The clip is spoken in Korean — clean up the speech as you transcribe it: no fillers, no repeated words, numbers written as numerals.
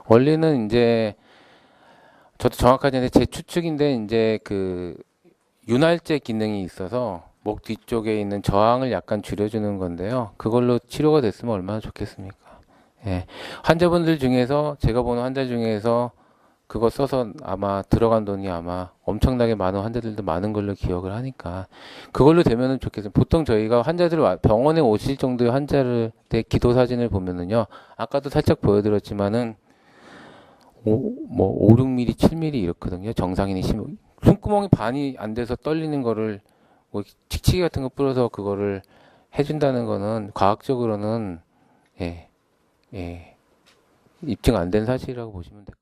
원리는 이제 저도 정확하지 않은데 제 추측인데 이제 그 윤활제 기능이 있어서 목 뒤쪽에 있는 저항을 약간 줄여주는 건데요. 그걸로 치료가 됐으면 얼마나 좋겠습니까? 예. 환자분들 중에서 제가 보는 환자 중에서 그거 써서 아마 들어간 돈이 아마 엄청나게 많은 환자들도 많은 걸로 기억을 하니까 그걸로 되면은 좋겠어요. 보통 저희가 환자들 병원에 오실 정도의 환자를 내 기도 사진을 보면은요. 아까도 살짝 보여드렸지만은 5, 6mm, 7mm 이렇거든요. 정상인이 숨구멍이 반이 안 돼서 떨리는 거를 뭐 칙칙이 같은 거 뿌려서 그거를 해준다는 거는 과학적으로는 예, 예, 입증 안 된 사실이라고 보시면 돼요.